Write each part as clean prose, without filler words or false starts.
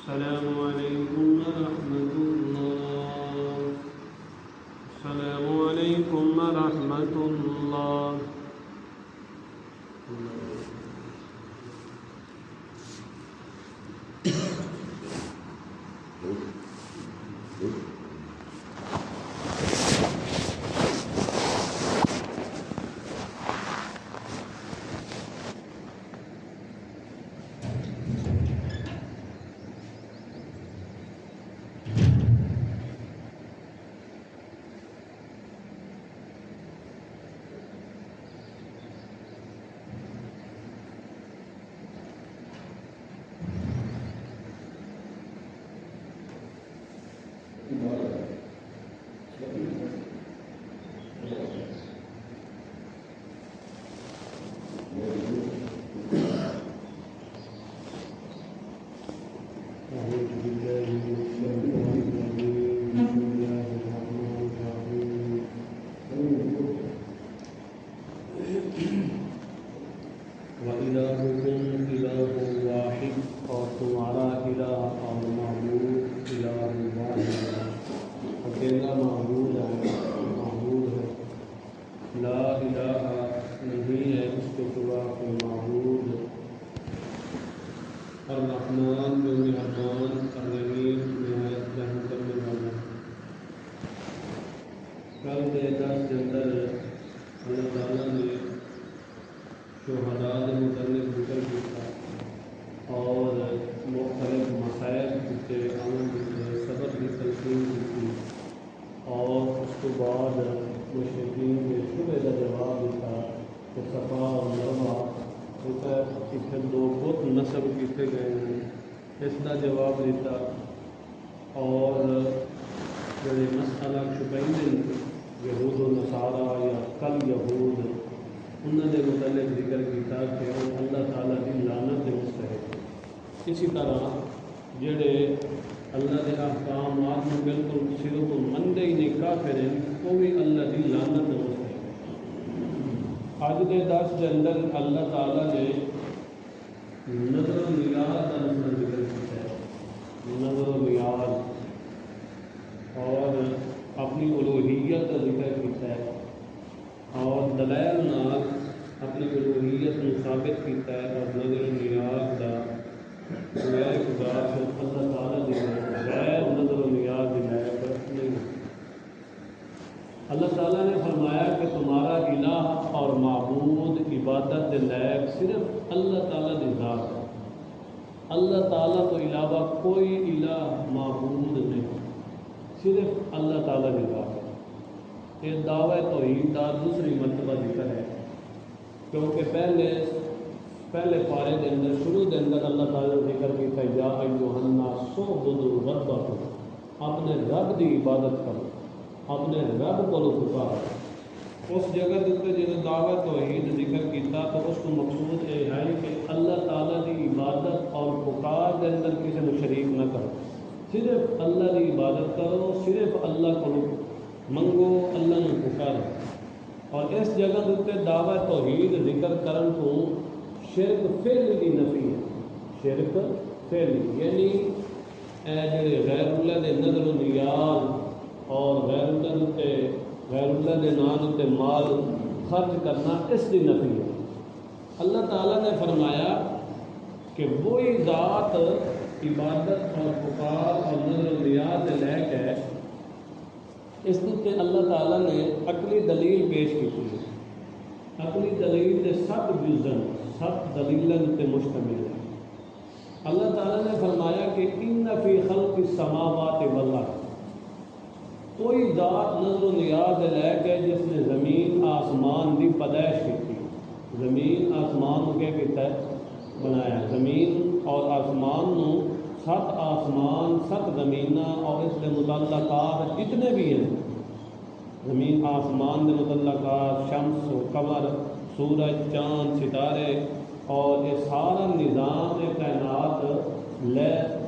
السلام علیکم ورحمۃ اللہ. السلام علیکم ورحمۃ اللہ. وَإِلَٰهُكُمْ إِلَٰهٌ وَاحِدٌ اور تمہارا الہ اور معبود الہ واحد ہے، اکیلا معبود ہے. لا الہ نہیں ہے اس کے سوا کوئی معبود. الرحمن جو مہربان، الرحیم نہایت رحم کرنے والا. کل کے درس کے اندر اللہ تعالیٰ نے شہداء کے متعلق ذکر کیا اور مختلف مسائل کے صبر کی تلقین کی اور اس کے بعد مشرکین کے شبہ کا جواب دیتا کہ صفا اور مروا اتنے دو بت نصب کیتے گئے ہیں، اس کا جواب دیتا. اور جڑے مسئلہ چھپائیں یہود و نصارہ یا کل یہود انہوں نے متعلق ذکر کیا کہ وہ اللہ تعالیٰ کی لعنت کے مستحق. اسی طرح جڑے اللہ کے احکامات میں بالکل سر کو مندے ہی نہیں کافر ہیں، وہ بھی اللہ کی لعنت کے مستحق. آج کے درس کے اندر اللہ تعالیٰ نے نظر و نیاز کا مسئلہ ذکر کیا ہے. نظر و نیاز اور اپنی الوہیت کا ذکر کیا ہے اور دلائل نال اپنی الوہیت کو ثابت کیتا ہے. اور نظر و نیاز کا غیر خدا سے اللہ تعالیٰ دی غیر نظر و نیاز دی لائق نہیں. اللہ تعالیٰ نے فرمایا کہ تمہارا الہ اور معبود عبادت کے لائق صرف اللہ تعالیٰ کی ذات ہے. اللہ تعالیٰ تو علاوہ کوئی الہ معبود نہیں، صرف اللہ تعالیٰ کی ذات ہے. یہ دعوی توحید کا دوسری مرتبہ ذکر ہے، کیونکہ پہلے پارے کے اندر شروع کے اندر اللہ تعالیٰ نے ذکر کیا یا ایھا الناس اعبدوا ربکم، اپنے رب کی عبادت کرو، اپنے رب کو پکارو. اس جگہ کے جب دعوی توحید ذکر کیا تو اس کو مقصود یہ ہے کہ اللہ تعالیٰ کی عبادت اور پکار کے اندر کسی کو شریک نہ کرو، صرف اللہ کی عبادت کرو، صرف اللہ کو منگو، اللہ نے پکارو. اور اس جگہ کے دعوی توحید ذکر کرن تو شرک فعل کی نفی ہے. شرک فعل یعنی جڑے غیر اللہ کے نظر و نیاز اور غیر اللہ کے نام تے مال خرچ کرنا اس کی نفی ہے. اللہ تعالیٰ نے فرمایا کہ وہی ذات عبادت اور پکار اور نظر و نیاز لے کے اس کے اللہ تعالیٰ نے عقلی دلیل پیش کی ہے. عقلی دلیل کے سب جزن سب دلیلن تے مشتمل ہے. اللہ تعالیٰ نے فرمایا کہ ان فی خلق السماوات والارض، کوئی ذات نظر و نیاز لے کے جس نے زمین آسمان کی پیدائش کی. زمین آسمان کو کیا کیتا ہے؟ بنایا. زمین اور آسمان نو سات آسمان سات زمینہ اور اس کے متعلقات جتنے بھی ہیں، زمین آسمان کے متعلقات شمس و قمر سورج چاند ستارے اور یہ سارا نظام کائنات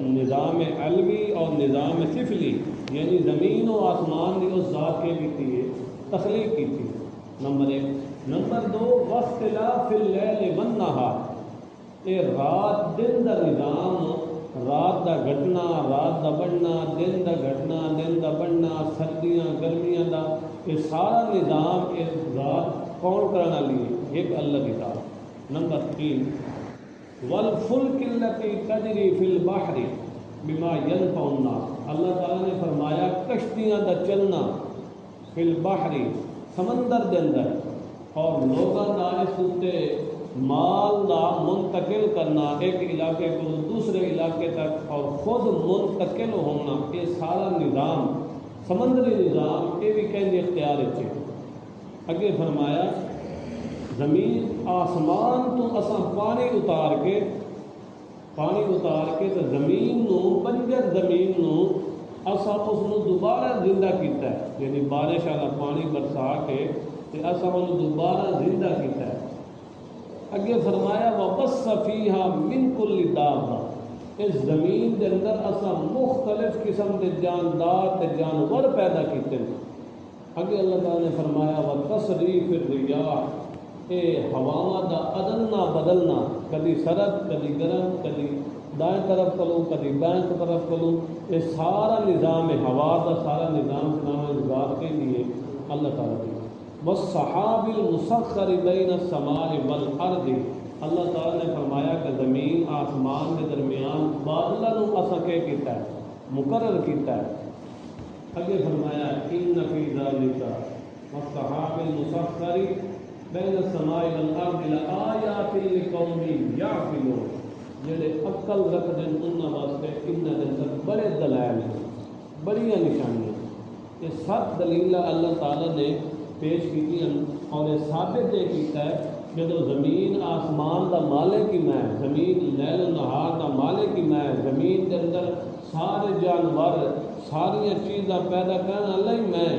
نظام علوی اور نظام سفلی یعنی زمین و آسمان کی اس ذات کے بھی تھی تخلیق کی تھی. نمبر 1. نمبر 2 واختلاف اللیل والنہار، یہ رات دن کا نظام رات دا گھٹنا رات دا بڑھنا، دن دا گھٹنا دن دا بڑھنا، سردیاں گرمیاں دا، یہ سارا نظام اس ذات کون کرنا لیے؟ ایک اللہ کی ذات۔ نمبر 3 والفلک التی تجری فی البحر بما ینفع الناس، اللہ تعالیٰ نے فرمایا کشتیاں دا چلنا فی البحر سمندر دے اندر، اور لوگاں دا اس تے مال دا منتقل کرنا ایک علاقے کو دوسرے علاقے تک اور خود منتقل ہونا، یہ سارا نظام سمندری نظام یہ بھی کہیں اختیار ہے۔ اگے فرمایا زمین آسمان تو اساں پانی اتار کے تو زمین نو بنجر زمین نو اساں اس نو دوبارہ زندہ کیتا ہے، یعنی بارش والا پانی برسا کے تے اساں انہوں دوبارہ زندہ کیتا ہے۔ اگے فرمایا وَبَثَّ فِيهَا مِن كُلِّ دَابَّةٍ، اس زمین دے اندر اساں مختلف قسم کے جاندار تے جانور پیدا کیتے ہیں۔ اگے اللہ تعالیٰ نے فرمایا وَتَصْرِيفِ الرِّيَاحِ، اے ہواواں دا ادلنا بدلنا، کدی سرد کدی گرم، کدی دائیں طرف چلو کدی بائیں طرف چلو، یہ سارا نظام ہوا دا سارا نظام نام ذات کے لیے اللہ تعالیٰ کی۔ والسحاب المسخر بین السماء والارض، اللہ تعالیٰ نے فرمایا کہ زمین آسمان کے درمیان بادلوں نو اساں کے کیتا ہے، مقرر کیتا ہے۔ اگے فرمایا ان فی ذلک والسحاب المسخر بین السماء والارض لآیات لقوم یعقلون، جڑے عقل رکھتے ہیں انہاں واسطے انہاں دے اندر بڑے دلائل ہیں، بڑیاں نشانیاں۔ یہ 7 دلیل اللہ تعالیٰ نے پیش کی اور یہ ثابت یہ کیتا ہے جب زمین آسمان دا مالک ہی میں، زمین لیل و نہار دا مالک ہی میں، زمین کے اندر سارے جانور ساری چیزاں پیدا کرنے والا ہی میں،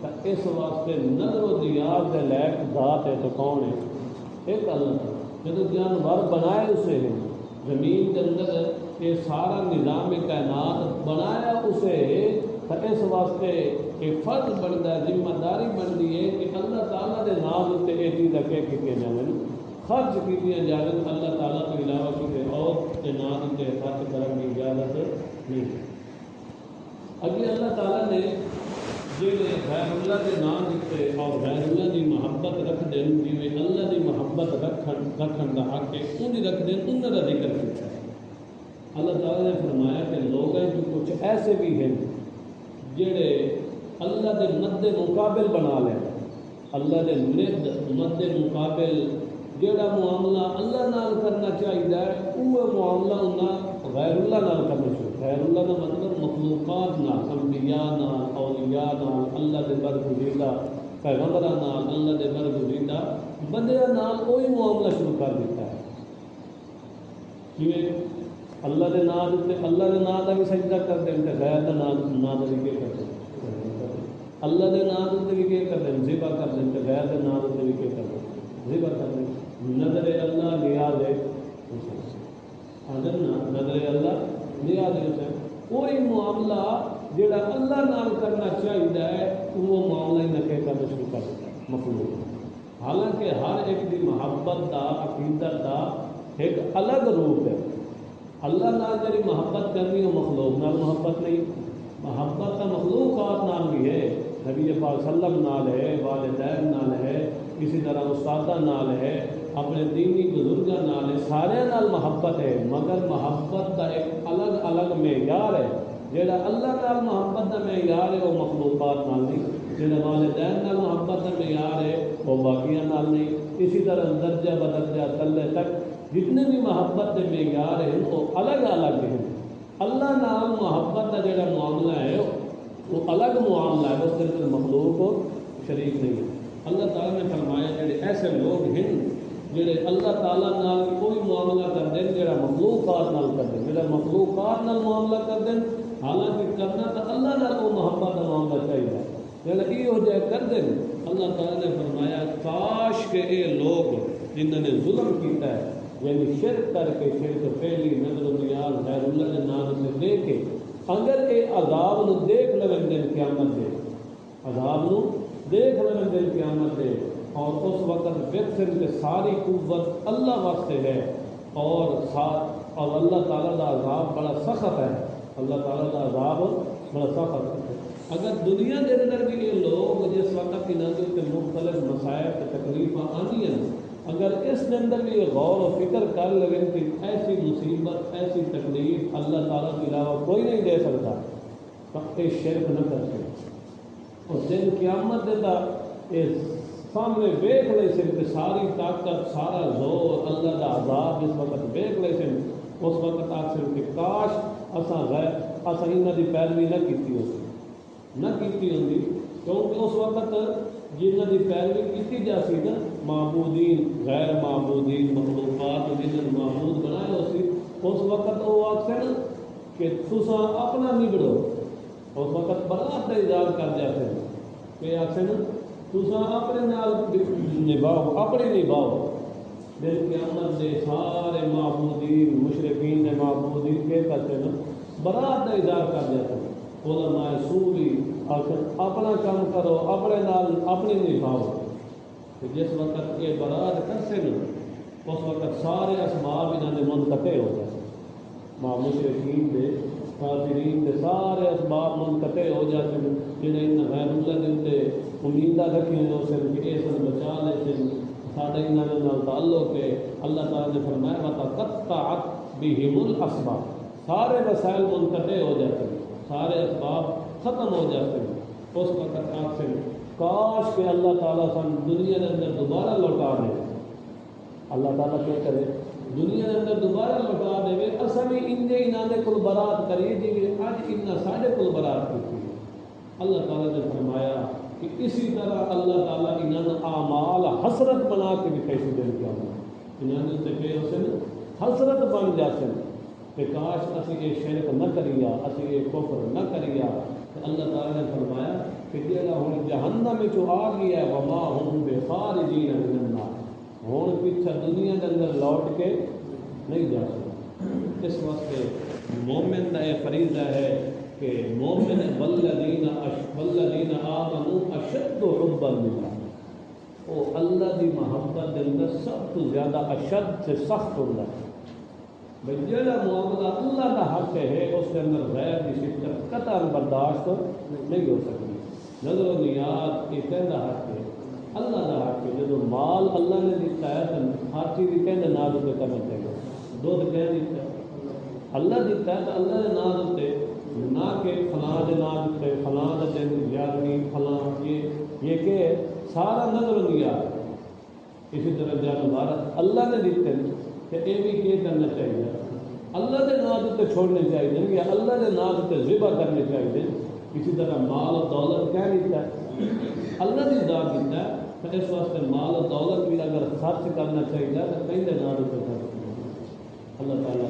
تو اس واسطے نظر و دیار دے لائق ذات ہے تو کون ہے؟ ایک اللہ تعالیٰ۔ جب جانور بنائے اسے ہے، زمین کے اندر یہ سارا نظام کائنات بنایا اسے ہے، تو اس واسطے یہ فرض بنتا ہے، ذمہ داری بنتی ہے کہ اللہ تعالیٰ دے نام اتنے یہ چیزیں کیے جائیں، خرچ کی جائیں اللہ تعالیٰ کے علاوہ کسی اور کے نام اتنے خرچ کرنے کی اجازت نہیں ہے۔ اگے اللہ تعالیٰ نے جڑے غیر اللہ کے نام دیتے اور غیر اللہ کی محبت رکھ دیں، جی اللہ کی محبت رکھن کا حق ہے انہیں رکھ دیں، انہوں کا ذکر کیا ہے۔ اللہ تعالیٰ نے فرمایا کہ لوگ ہیں جو کچھ ایسے بھی ہیں جڑے اللہ دے مد مقابل بنا لیں، اللہ دے مد مقابل جڑا معاملہ اللہ نال کرنا چاہیے وہ معاملہ انہیں غیر اللہ نال کرنا چاہیے۔ غیر اللہ کا مطلب مخلوقات نال، انبیاء نال، اولیاء نال، اللہ دے برگزیدہ پیغمبراں نال، اللہ دے برگزیدہ بندیاں نال کوئی معاملہ شروع کر دیتا ہے۔ جویں اللہ دے نام تے اللہ دے نام کا بھی سجدہ کر دیں تے غیر دا نام دا بھی کیا کر دیں، اللہ دے نام تے بھی کیا کر دیں، ذبح کر دیں تے غیر دے نام تے بھی کیا کر دیں، ذبح کر دیں۔ نظر اللہ نیاز ہے نظر اللہ نیاز ہے، کوئی معاملہ جڑا اللہ نال کرنا چاہیے وہ معاملہ ہی نہ کرنا شروع کر دیتا ہے مخلوق۔ حالانکہ ہر ایک دی محبت دا عقیدت دا ایک الگ روپ ہے۔ اللہ نال جی محبت کرنی وہ مخلوق نال محبت نہیں، محبت کا مخلوقات نال بھی ہے، نبی پاک صلی اللہ علیہ وسلم نال ہے، والدین نال ہے، اسی طرح استادہ نال ہے، اپنے دینی بزرگاں نال ہے، سارے نال محبت ہے، مگر محبت کا ایک الگ الگ معیار ہے۔ جہاں اللہ نال محبت کا معیار ہے وہ مخلوقات نال نہیں، جہاں والدین نال محبت کا معیار ہے وہ باقیاں نال نہیں۔ اسی طرح درجہ بدرجہ تلے تک جتنے بھی محبت کے معیار ہیں وہ الگ الگ ہیں۔ اللہ نال محبت کا جڑا معاملہ ہے وہ الگ معاملہ ہے، اس کے مخلوق کو شریک نہیں ہے۔ اللہ تعالیٰ نے فرمایا جڑے ایسے لوگ ہیں جڑے اللہ تعالیٰ نال کوئی معاملہ کر دیں جڑا مخلوقات نال کر دیں، جڑا مخلوقات نال معاملہ کر دیں، حالانکہ کرنا تو اللہ نال کو محبت کا معاملہ چاہیے، جڑا یہ ہو جائے کر دیں۔ اللہ تعالیٰ نے فرمایا کاش کہ یہ لوگ جنہوں نے ظلم کیتا ہے، یعنی شرک کر کے، شرک پہلی نظر و نیاز غیر اللہ کے نام سے دے کے، اگر یہ عذاب نو دیکھ لگن دن قیامت دے، عذاب نو دیکھ لگن دن قیامت دے، اور اس وقت ویکھن کہ ساری قوت اللہ واسطے ہے، اور اللہ تعالیٰ کا عذاب بڑا سخت ہے. اللہ تعالیٰ کا عذاب بڑا سخت ہے. اگر دنیا کے اندر بھی یہ لوگ جس وقت انہوں کے مختلف مسائل تکلیف آنی ہیں، اگر اس کے اندر بھی غور و فکر کر لیں کہ ایسی مصیبت ایسی تکلیف اللہ تعالیٰ کے علاوہ کوئی نہیں دے سکتا، تو یہ شرک نہ کر سکے. اور دن قیامت دیتا یہ سامنے ویکھ لے سن کہ ساری طاقت سارا زور اللہ کا عذاب جس وقت ویکھ لے سن، اس وقت آخر کہ کاش اصا انہوں کی پیروی نہ کی ہوتی، کیونکہ اس وقت جنہوں کی پیروی کی جا سی نا معبودین غیر معبودین مخلوقات جنہوں نے معبود بنایا ہو سی، اس وقت وہ آخر کہ تساں اپنا نبڑو، اس وقت برات کا اظہار کر جاتے ہیں کہ آخر تساں اپنے نال نبھاؤ، اپنے نبھاؤ. دل قیامت دے سارے معبودین مشرکین معبودین کے کرتے ہیں برات کا اظہار کر جاتے ہیں. علماء سولی آخر اپنا کام کرو، اپنے نال اپنے نبھاؤ. جس وقت یہ برات کرتے ہیں اس وقت سارے اسباب انہوں نے منقطع ہو جاتے ہیں. مشرکین دے کافرین دے سارے اسباب منقطع ہو جاتے ہیں جنہیں ان غیر اللہ دے امیدہ رکھی ہو سن کہ اس بچا لے سن ساڑھے انہوں تعلق ہے. اللہ تعالیٰ نے فرمایا وَتَقَطَّعَتْ بِهِمُ الْأَسْبَابُ، سارے وسائل منقطع ہو جاتے ہیں، سارے اسباب ختم ہو جاتے ہیں. اس وقت آپ سے کاش کہ اللہ تعالیٰ سن دنیا کے اندر دوبارہ لوٹا دے. اللہ تعالیٰ کیا کرے دنیا کے اندر دوبارہ لوٹا دے. اصل بھی انہوں نے کل برات کری جی اج ان ساڑھے کل برات کی. اللہ تعالیٰ نے فرمایا کہ اسی طرح اللہ تعالیٰ انہوں نے اعمال حسرت بنا کے بھی کیسے دل کیا انہوں نے دیکھے اسے حسرت بن جاتے ہیں کہ کاش اسی یہ شرک نہ کریا، اسی یہ کفر نہ کریا. اللہ تعالیٰ نے فرمایا کہ جہاں ہوں جہنم میں جو آ گیا ہے وما ہم بخارجین من النار، ہوں پیچھے دنیا کے اندر لوٹ کے نہیں جا سکتا. اس واسطے مومن کا یہ فریضہ ہے کہ مومن والذین آمنوا اشد حبا للہ، وہ اللہ کی محبت کے اندر سب تو زیادہ اشد سے سخت ہوتا ہے. بھائی جہاں معاملہ اللہ کا حق ہے اس کے اندر غیر کی شدت قطعا برداشت نہیں ہو سکتی. نظر و نیاد یہ کہنا حق ہے، اللہ کا حق ہے. جب مال اللہ نے دیتا ہے تو ہر چیز کہنے ناد پہ کرنا چاہیے. دودھ کہہ دیتا ہے اللہ دیتا ہے تو اللہ کے نام دیتے، نہ کہ فلاں کے نام دیتے فلاں کا دن یادنی فلاں یہ کہ سارا نظر و نیاد. اسی طرح جانور اللہ نے دیتے کہ یہ بھی کیا کرنا چاہیے اللہ کے نام دیتے چھوڑنے چاہیے یا اللہ کے نام دیتے ذبح کرنے چاہیے. اسی طرح مال و دولت کیا دیتا ہے اللہ کی ذات دیتا ہے. تو اس واسطے مال و دولت بھی اگر خرچ کرنا چاہیے تو کہیں نام دیتے خرچ. اللہ تعالیٰ